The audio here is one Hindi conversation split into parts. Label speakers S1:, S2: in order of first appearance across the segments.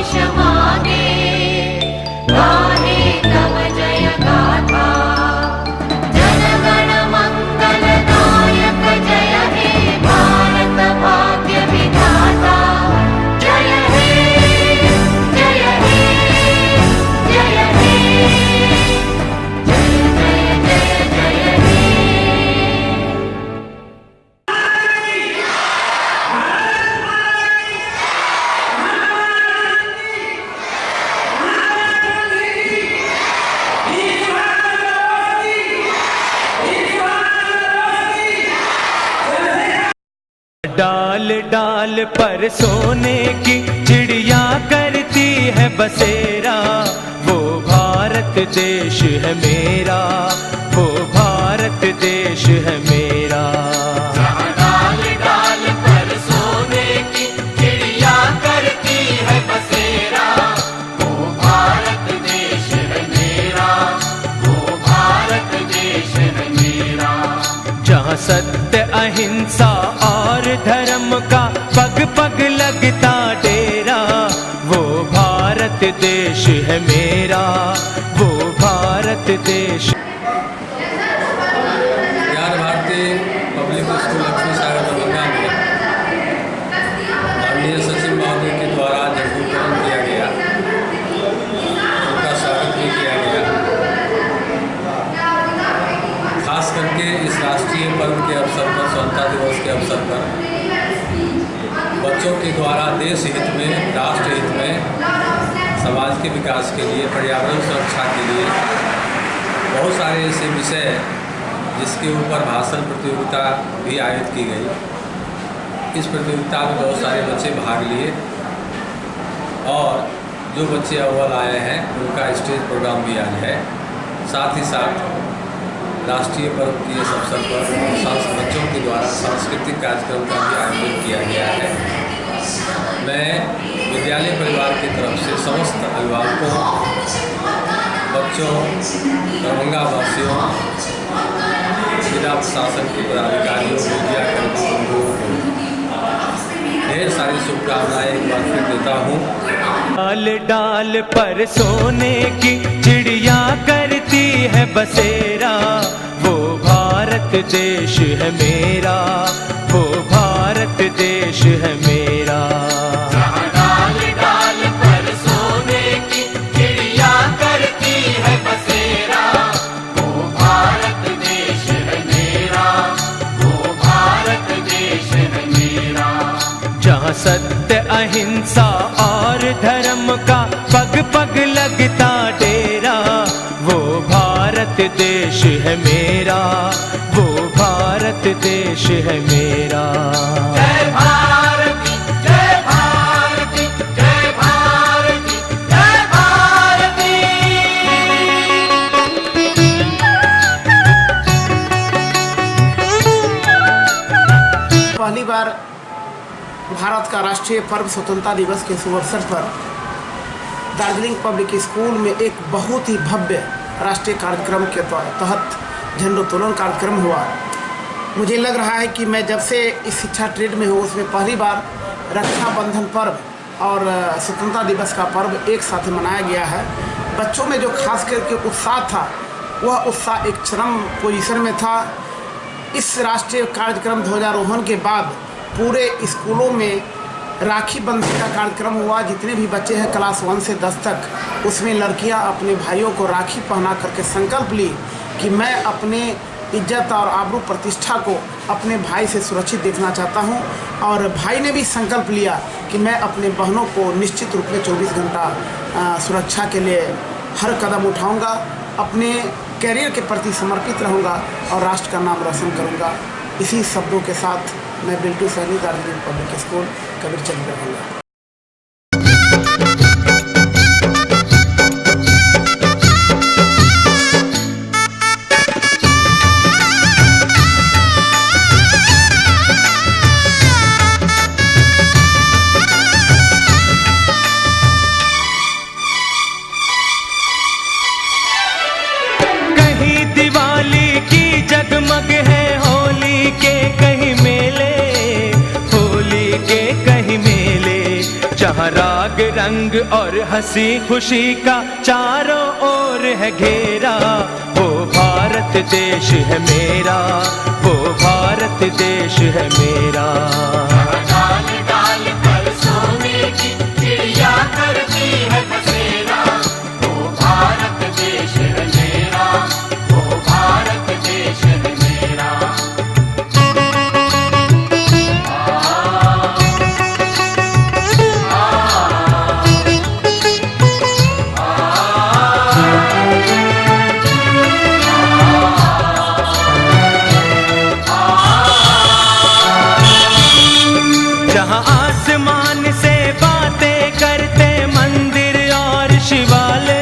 S1: आशीष मांगे, गाहे तव जय गाथा। जन गण मंगलदायक जय हे भारत भाग्य विधाता। जय हे जय हे जय हे, जय जय जय जय हे।
S2: डाल डाल पर सोने की चिड़िया करती है बसेरा। वो भारत देश है मेरा, वो भारत देश है मेरा।
S1: डाल डाल पर सोने की चिड़िया करती है बसेरा। वो भारत देश है मेरा, वो भारत देश है मेरा।
S2: जहाँ सत्य अहिंसा और धर्म का पग पग लगता डेरा। वो भारत देश है मेरा, वो भारत देश।
S3: ज्ञान भारती पब्लिक स्कूल लक्ष्मी सागर दरभंगा में माननीय सचिव महोदय के द्वारा झंडोत्तोलन किया गया, उनका स्वागत भी किया गया। खास करके इस राष्ट्रीय पर्व के अवसर पर, स्वतंत्रता दिवस के अवसर पर बच्चों के द्वारा देश हित में, राष्ट्र हित में, समाज के विकास के लिए, पर्यावरण सुरक्षा के लिए बहुत सारे ऐसे विषय जिसके ऊपर भाषण प्रतियोगिता भी आयोजित की गई। इस प्रतियोगिता में बहुत सारे बच्चे भाग लिए और जो बच्चे अव्वल आए हैं उनका स्टेज प्रोग्राम भी आज है। साथ ही साथ राष्ट्रीय पर्व के इस अवसर पर बच्चों के द्वारा सांस्कृतिक कार्यक्रम का भी आयोजन किया गया है। मैं विद्यालय परिवार की तरफ से समस्त अभिभावकों, बच्चों, दरभंगा वासियों, जिला प्रशासन के पदाधिकारियों, मीडिया कर्मियों को ढेर सारी शुभकामनाएं एक बार फिर देता हूँ।
S2: डाल डाल पर सोने की चिड़िया करती है बसेरा। वो भारत देश है मेरा, वो भारत देश है मेरा।
S1: डाल डाल पर सोने की चिड़िया करती है बसेरा। वो भारत देश है मेरा, वो भारत देश है मेरा।
S2: जहाँ सत्य अहिंसा और धर्म का पग पग लगता डेरा। वो भारत देश है मेरा, वो भारत देश है मेरा।
S1: जय भारती जय भारती जय भारती जय भारती।
S4: पहली बार भारत का राष्ट्रीय पर्व स्वतंत्रता दिवस के शुभ अवसर पर दार्जिलिंग पब्लिक स्कूल में एक बहुत ही भव्य राष्ट्रीय कार्यक्रम के तहत झंडोत्तोलन कार्यक्रम हुआ। मुझे लग रहा है कि मैं जब से इस शिक्षा ट्रेड में हूँ उसमें पहली बार रक्षाबंधन पर्व और स्वतंत्रता दिवस का पर्व एक साथ मनाया गया है। बच्चों में जो खास करके उत्साह था, वह उत्साह एक चरम पोजीशन में था। इस राष्ट्रीय कार्यक्रम ध्वजारोहण के बाद पूरे स्कूलों में राखी बंधन का कार्यक्रम हुआ। जितने भी बच्चे हैं क्लास 1 से 10 तक, उसमें लड़कियां अपने भाइयों को राखी पहना करके संकल्प ली कि मैं अपने इज्जत और आबरू प्रतिष्ठा को अपने भाई से सुरक्षित देखना चाहता हूं। और भाई ने भी संकल्प लिया कि मैं अपने बहनों को निश्चित रूप में 24 घंटा सुरक्षा के लिए हर कदम उठाऊंगा, अपने कैरियर के प्रति समर्पित रहूंगा और राष्ट्र का नाम रोशन करूंगा। इसी शब्दों के साथ मैं बिल्टू सैनी, दार्जिलिंग पब्लिक स्कूल, कबीरचंद दरभंगा।
S2: कहीं दिवाली की जगमग है होली के, कहीं मेले होली के, कहीं मेले। रंग और हंसी खुशी का चारों ओर है घेरा। वो भारत देश है मेरा, वो भारत देश है मेरा।
S1: डाल डाल पर सोने की चिड़िया करती है बसेरा। वो भारत देश है मेरा, वो भारत देश है मेरा।
S2: जहाँ आसमान से बातें करते मंदिर और शिवालय,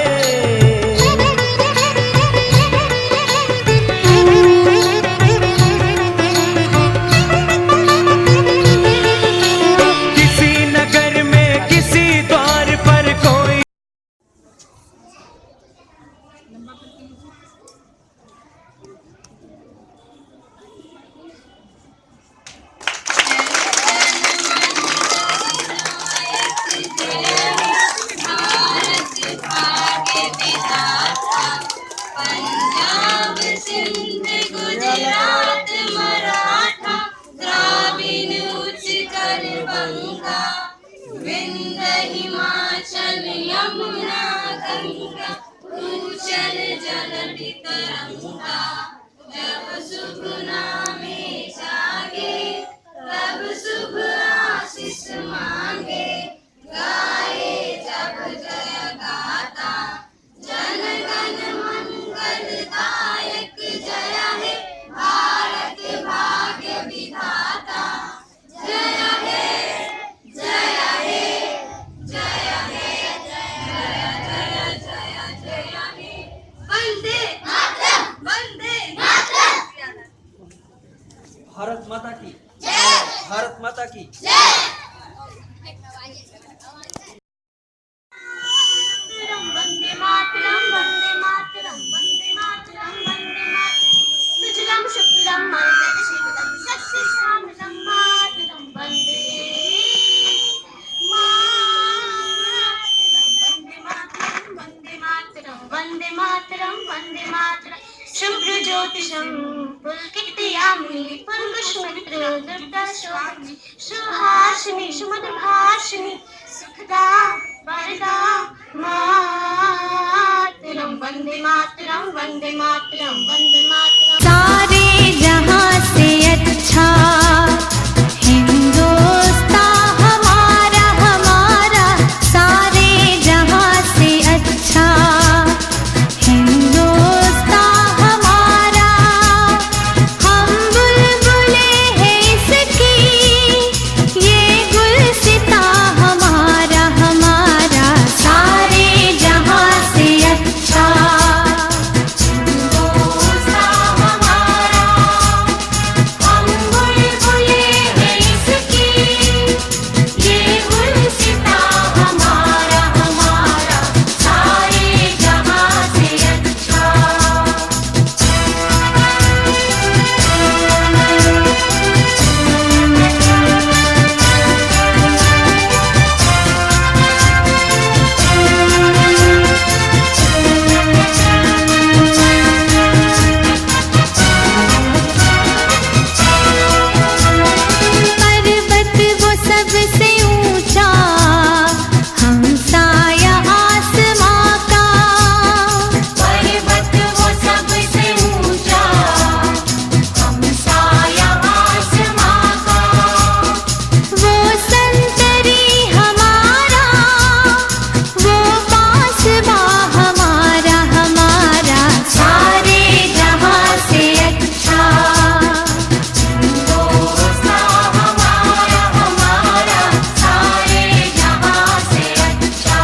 S2: किसी नगर में किसी द्वार पर कोई
S5: पंजाब सिंध गुजरात मराठा द्राविड़ उत्कल बंगा विंध्य हिमाचल यमुना गंगा उच्चल जलधि तरंगा। जब शुभ नामे जागे तब शुभ आशीष मांगे। गाए जब जय गाता जन गण मंगलदायक। जय हे भारत भाग्य विधाता। जय हे जय हे जय हे जय जय जय जय हे। वंदे मातरम, वंदे मातरम।
S6: भारत माता की जय, भारत माता की
S5: जय। वंदे मातरम, वंदे मातरम, वंदे मातरम, वंदे मातरम। सुजलाम शुक्लाम मलयजशीतलाम शस्य श्यामलाम मातरम वंदे मातरम। वंदे मातरम, वंदे मातरम, वंदे मातरम। शुभ्र ज्योतिषं पुलकितयामिनी पुष्पमित्र दुर्गा शोभिनी सुहासिनी सुमधुभाषिणी सुखदा वरदा मातरम। वंदे मातरम, वंदे मातरम, वंदे मातरम।
S7: सारे जहां से अच्छा हिंदुस्तान हमारा, हमारा सारे जहां से अच्छा हिंदुस्तान हमारा। हम बुलबुले हैं इसकी, ये गुलसिता हमारा, हमारा सारे जहां से अच्छा हिंदुस्तान हमारा। हम बुलबुले हैं इसकी, ये गुलसिता हमारा, हमारा सारे जहां से अच्छा। पर्वत वो सबसे ऊंचा हमसाया आसमां का। पर्वत वो सबसे ऊंचा हमसाया आसमां का। वो संतरी हमारा, वो बांसुरी हमारा, हमारा सारे जहां से अच्छा हिंदुस्तान हमारा, हमारा सारे जहां से अच्छा।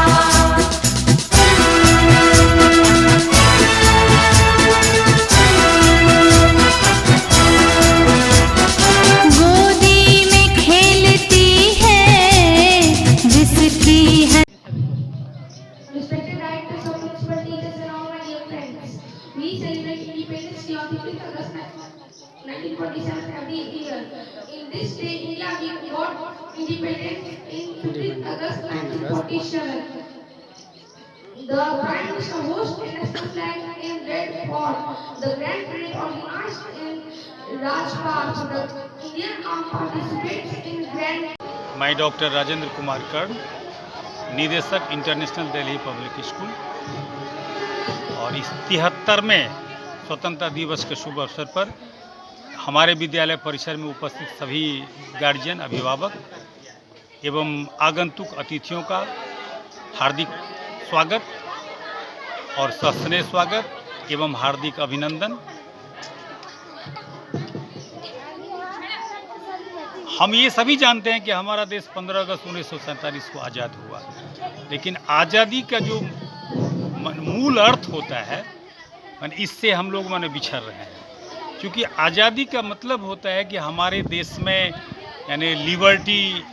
S7: गोदी में खेलती है जिसकी है।
S8: Respected directors of principal teachers and all my dear friends, we celebrate Independence Day on 15th August 1947 every year. In this day, India got independent in 15th August 1947. The Prime Minister hosts a national flag in red fort. The Grand Parade organized in Rajpath. The Indian Army participates in Grand.
S9: मैं डॉक्टर राजेंद्र कुमार कर्ण, निदेशक इंटरनेशनल दिल्ली पब्लिक स्कूल, और इस 73वें स्वतंत्रता दिवस के शुभ अवसर पर हमारे विद्यालय परिसर में उपस्थित सभी गार्जियन, अभिभावक एवं आगंतुक अतिथियों का हार्दिक स्वागत और सस्नेह स्वागत एवं हार्दिक अभिनंदन। हम ये सभी जानते हैं कि हमारा देश 15 अगस्त 1947 को आज़ाद हुआ, लेकिन आज़ादी का जो मूल अर्थ होता है इससे हम लोग बिछड़ रहे हैं। क्योंकि आज़ादी का मतलब होता है कि हमारे देश में यानी लिबर्टी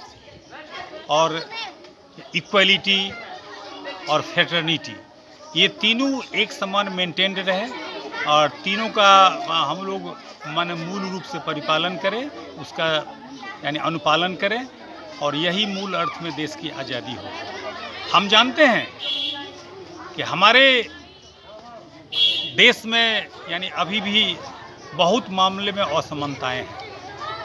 S9: और इक्वलिटी और फ्रेटर्निटी, ये तीनों एक समान मेंटेन्ड रहे और तीनों का हम लोग मूल रूप से परिपालन करें, उसका यानी अनुपालन करें, और यही मूल अर्थ में देश की आज़ादी हो। हम जानते हैं कि हमारे देश में यानी अभी भी बहुत मामले में असमानताएं हैं।